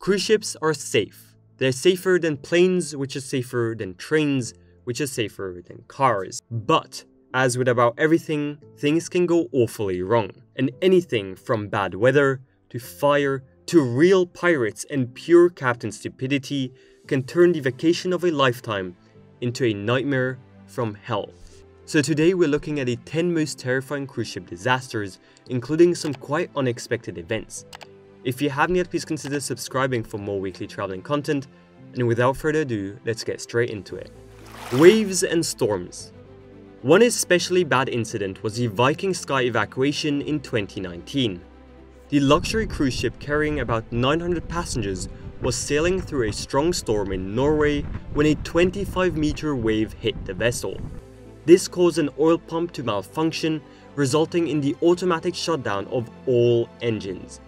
Cruise ships are safe. They're safer than planes, which is safer than trains, which is safer than cars. But, as with about everything, things can go awfully wrong. And anything from bad weather, to fire, to real pirates and pure captain stupidity can turn the vacation of a lifetime into a nightmare from hell. So today we're looking at the 10 most terrifying cruise ship disasters, including some quite unexpected events. If you haven't yet, please consider subscribing for more weekly traveling content, and without further ado, let's get straight into it. Waves and storms. One especially bad incident was the Viking Sky evacuation in 2019. The luxury cruise ship carrying about 900 passengers was sailing through a strong storm in Norway when a 25-meter wave hit the vessel. This caused an oil pump to malfunction, resulting in the automatic shutdown of all engines.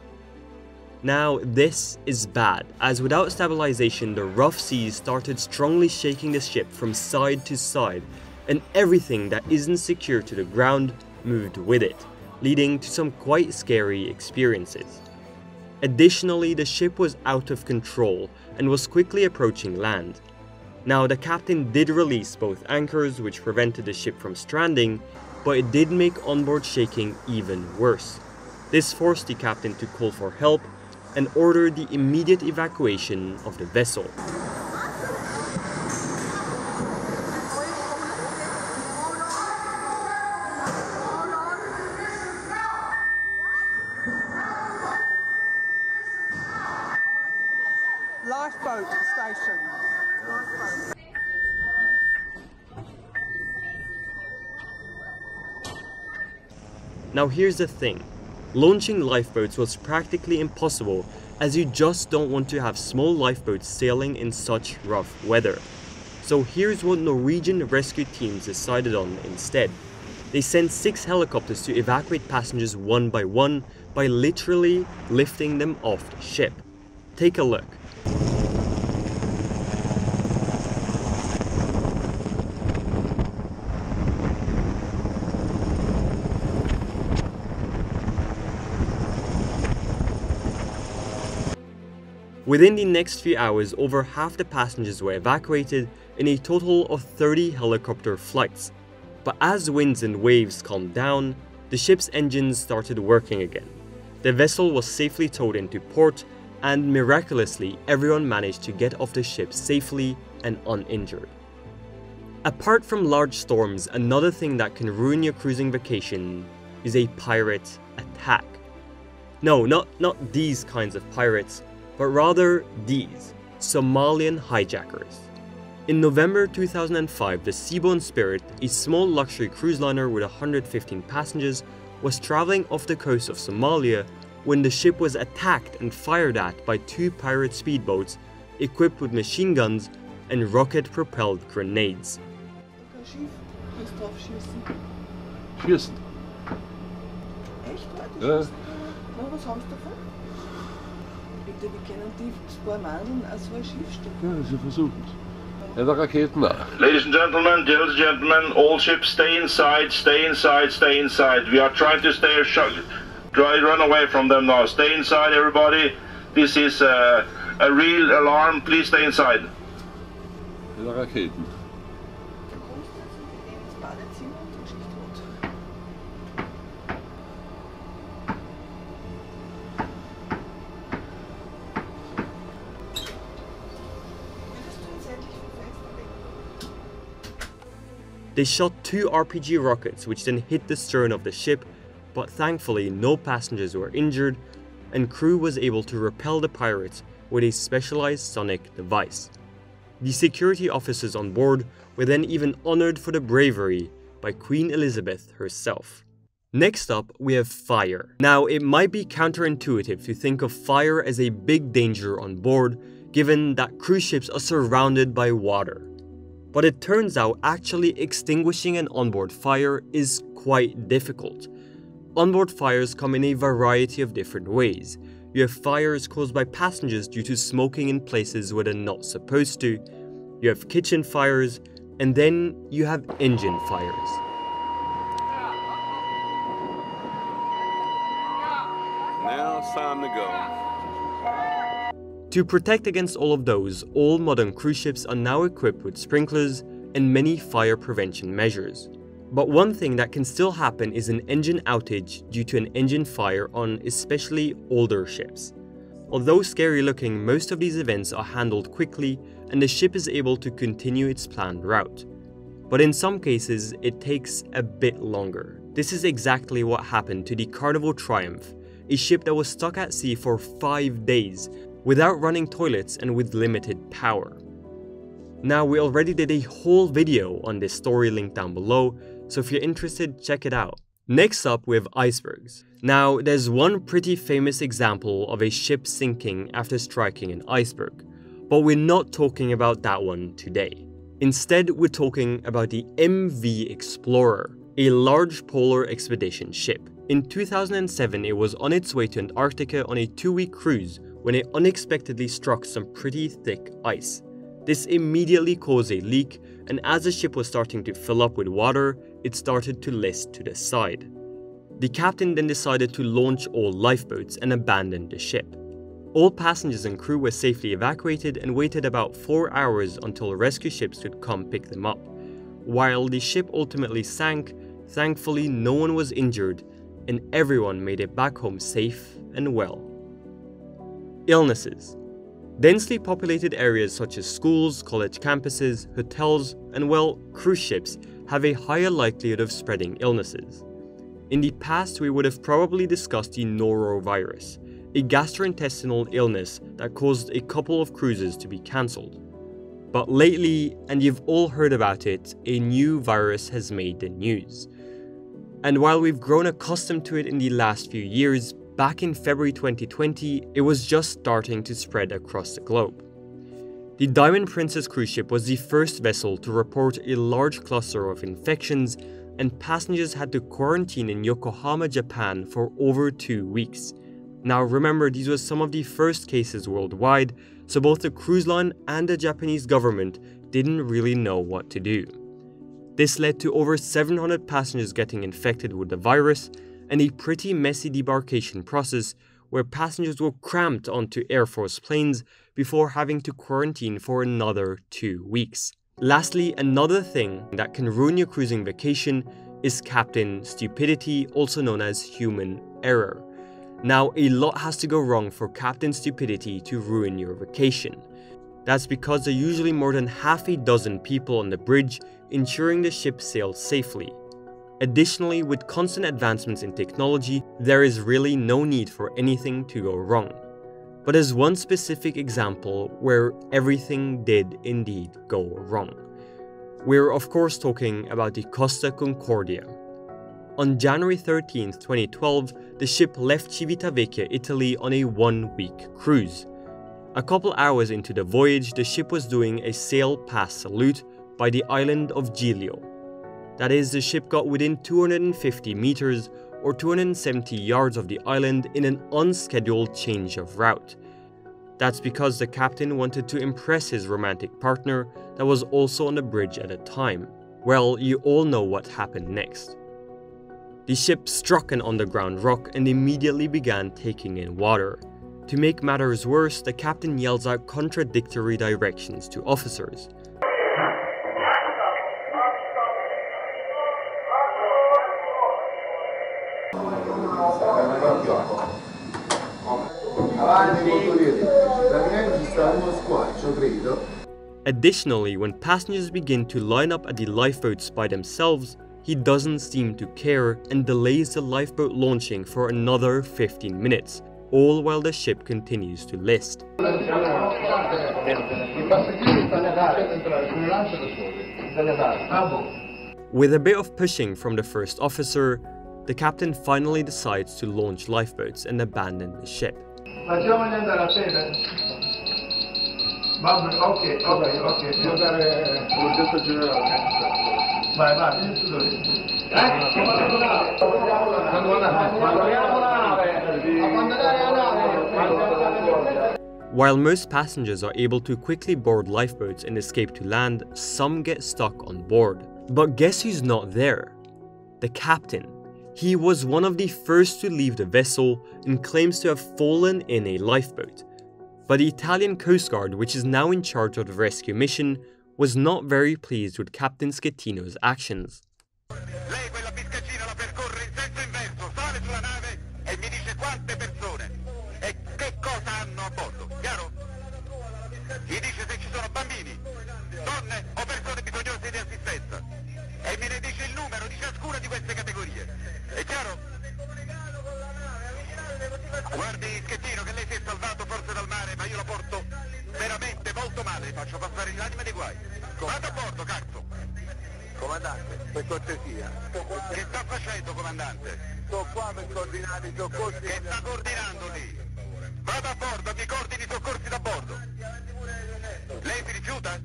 Now, this is bad, as without stabilization, the rough seas started strongly shaking the ship from side to side, and everything that isn't secure to the ground moved with it, leading to some quite scary experiences. Additionally, the ship was out of control and was quickly approaching land. Now, the captain did release both anchors, which prevented the ship from stranding, but it did make onboard shaking even worse. This forced the captain to call for help and order the immediate evacuation of the vessel. Lifeboat station. Lifeboat. Now here's the thing. Launching lifeboats was practically impossible, as you just don't want to have small lifeboats sailing in such rough weather. So here's what Norwegian rescue teams decided on instead. They sent 6 helicopters to evacuate passengers one by literally lifting them off the ship. Take a look. Within the next few hours, over half the passengers were evacuated in a total of 30 helicopter flights. But as winds and waves calmed down, the ship's engines started working again. The vessel was safely towed into port, and miraculously, everyone managed to get off the ship safely and uninjured. Apart from large storms, another thing that can ruin your cruising vacation is a pirate attack. No, not these kinds of pirates, but rather these, Somalian hijackers. In November 2005, the Seabourn Spirit, a small luxury cruise liner with 115 passengers, was traveling off the coast of Somalia when the ship was attacked and fired at by 2 pirate speedboats equipped with machine guns and rocket-propelled grenades. Schießen? Echt? Ja. Na, was haben Sie davon? Bitte, wie können die 2 Mann so ein Schiff stellen? Ja, sie versuchen es. Ja, der Raketen da. Ladies and gentlemen, all ships stay inside, stay inside, stay inside. We are trying to stay run away from them now. Stay inside, everybody. This is a real alarm. Please stay inside. Ja, der Raketen. Da kommst du jetzt mit denen ins Badezimmer und dann schießt rot. Würdest du jetzt endlich vom Fenster weg? They shot 2 RPG rockets, which then hit the stern of the ship, but thankfully no passengers were injured, and crew was able to repel the pirates with a specialized sonic device. The security officers on board were then even honored for the bravery by Queen Elizabeth herself. Next up, we have fire. Now, it might be counterintuitive to think of fire as a big danger on board, given that cruise ships are surrounded by water. But it turns out actually extinguishing an onboard fire is quite difficult. Onboard fires come in a variety of different ways. You have fires caused by passengers due to smoking in places where they're not supposed to. You have kitchen fires, and then you have engine fires. Now it's time to go. To protect against all of those, all modern cruise ships are now equipped with sprinklers and many fire prevention measures. But one thing that can still happen is an engine outage due to an engine fire on especially older ships. Although scary looking, most of these events are handled quickly and the ship is able to continue its planned route. But in some cases, it takes a bit longer. This is exactly what happened to the Carnival Triumph, a ship that was stuck at sea for 5 days without running toilets and with limited power. Now, we already did a whole video on this story linked down below, so if you're interested, check it out. Next up, we have icebergs. Now, there's one pretty famous example of a ship sinking after striking an iceberg, but we're not talking about that one today. Instead, we're talking about the MV Explorer, a large polar expedition ship. In 2007, it was on its way to Antarctica on a 2-week cruise when it unexpectedly struck some pretty thick ice. This immediately caused a leak, and as the ship was starting to fill up with water, it started to list to the side. The captain then decided to launch all lifeboats and abandon the ship. All passengers and crew were safely evacuated and waited about 4 hours until rescue ships could come pick them up. While the ship ultimately sank, thankfully no one was injured and everyone made it back home safe and well. Illnesses. Densely populated areas such as schools, college campuses, hotels, and well, cruise ships have a higher likelihood of spreading illnesses. In the past, we would have probably discussed the Norovirus, a gastrointestinal illness that caused a couple of cruises to be cancelled. But lately, and you've all heard about it, a new virus has made the news. And while we've grown accustomed to it in the last few years, back in February 2020, it was just starting to spread across the globe. The Diamond Princess cruise ship was the first vessel to report a large cluster of infections, and passengers had to quarantine in Yokohama, Japan for over 2 weeks. Now remember, these were some of the first cases worldwide, so both the cruise line and the Japanese government didn't really know what to do. This led to over 700 passengers getting infected with the virus, and a pretty messy debarkation process where passengers were cramped onto Air Force planes before having to quarantine for another 2 weeks. Lastly, another thing that can ruin your cruising vacation is captain stupidity, also known as human error. Now, a lot has to go wrong for captain stupidity to ruin your vacation. That's because there are usually more than half a dozen people on the bridge ensuring the ship sails safely. Additionally, with constant advancements in technology, there is really no need for anything to go wrong. But there's one specific example where everything did indeed go wrong. We're of course talking about the Costa Concordia. On January 13, 2012, the ship left Civitavecchia, Italy on a 1-week cruise. A couple hours into the voyage, the ship was doing a sail past salute by the island of Giglio. That is, the ship got within 250 meters or 270 yards of the island in an unscheduled change of route. That's because the captain wanted to impress his romantic partner that was also on the bridge at the time. Well, you all know what happened next. The ship struck an underground rock and immediately began taking in water. To make matters worse, the captain yells out contradictory directions to officers. Additionally, when passengers begin to line up at the lifeboats by themselves, he doesn't seem to care and delays the lifeboat launching for another 15 minutes, all while the ship continues to list. With a bit of pushing from the first officer, the captain finally decides to launch lifeboats and abandon the ship. While most passengers are able to quickly board lifeboats and escape to land, some get stuck on board. But guess who's not there? The captain. He was one of the first to leave the vessel and claims to have fallen in a lifeboat. But the Italian Coast Guard, which is now in charge of the rescue mission, was not very pleased with Captain Schettino's actions. Lei quella biscaccina la percorre in senso inverso, sale sulla nave e mi dice quante persone e che cosa hanno a bordo, chiaro? Mi dice se ci sono bambini, donne o persone bisognose di assistenza e me ne dice il numero di ciascuna di queste categorie, è chiaro? Guardi Schettino che lei si è salvato forse dal mare, ma io la porto veramente molto male, faccio passare l'anima dei guai. Vado a bordo, cazzo! Comandante, per cortesia. Che sta facendo, comandante? Sto qua per coordinare i soccorsi. Che sta coordinando lì? Vado a bordo, mi coordini i soccorsi da bordo. Lei si rifiuta?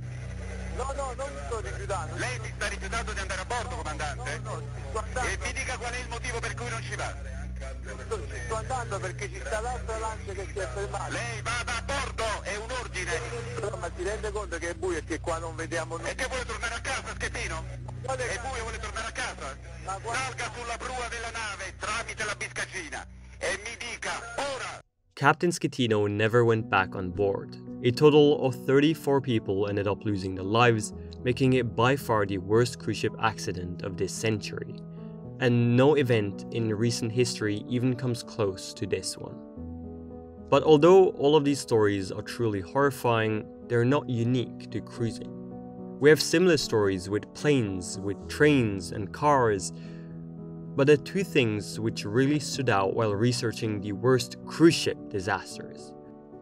No, non mi sto rifiutando. Lei si sta rifiutando di andare a bordo, comandante? No, sto andando. E mi dica qual è il motivo per cui non ci va. Sto andando perché ci sta l'altra lancia che si è fermata. Lei vada a bordo, è un ordine. No, ma si rende conto che è buio e che qua non vediamo nulla. E che vuole tornare a casa, Schettino? È buio, vuole tornare a casa? Salga sulla prua della nave tramite la biscaccina e mi dica ora. Captain Schettino never went back on board. A total of 34 people ended up losing their lives, making it by far the worst cruise ship accident of this century. And no event in recent history even comes close to this one. But although all of these stories are truly horrifying, they're not unique to cruising. We have similar stories with planes, with trains and cars, but there are two things which really stood out while researching the worst cruise ship disasters.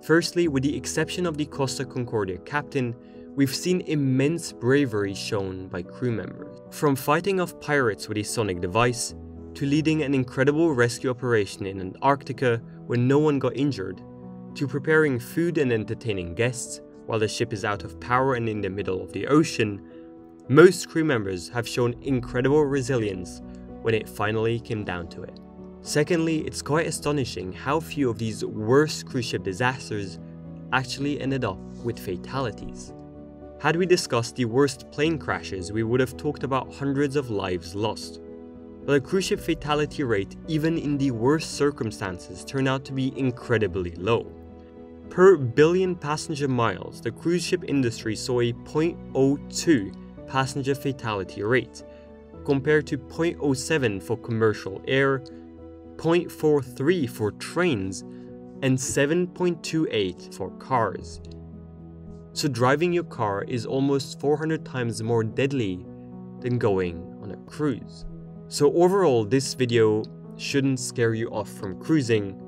Firstly, with the exception of the Costa Concordia captain, we've seen immense bravery shown by crew members. From fighting off pirates with a sonic device, to leading an incredible rescue operation in Antarctica where no one got injured, to preparing food and entertaining guests while the ship is out of power and in the middle of the ocean, most crew members have shown incredible resilience when it finally came down to it. Secondly, it's quite astonishing how few of these worst cruise ship disasters actually ended up with fatalities. Had we discussed the worst plane crashes, we would have talked about hundreds of lives lost. But the cruise ship fatality rate, even in the worst circumstances, turned out to be incredibly low. Per billion passenger miles, the cruise ship industry saw a 0.02 passenger fatality rate, compared to 0.07 for commercial air, 0.43 for trains, and 7.28 for cars. So driving your car is almost 400 times more deadly than going on a cruise. So overall, this video shouldn't scare you off from cruising,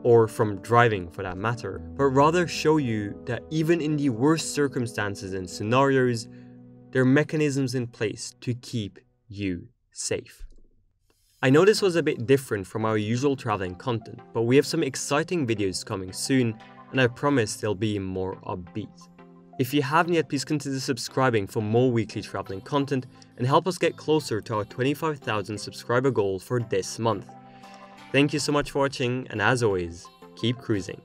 or from driving for that matter, but rather show you that even in the worst circumstances and scenarios, there are mechanisms in place to keep you safe. I know this was a bit different from our usual traveling content, but we have some exciting videos coming soon, and I promise they'll be more upbeat. If you haven't yet, please consider subscribing for more weekly traveling content and help us get closer to our 25,000 subscriber goal for this month. Thank you so much for watching, and as always, keep cruising.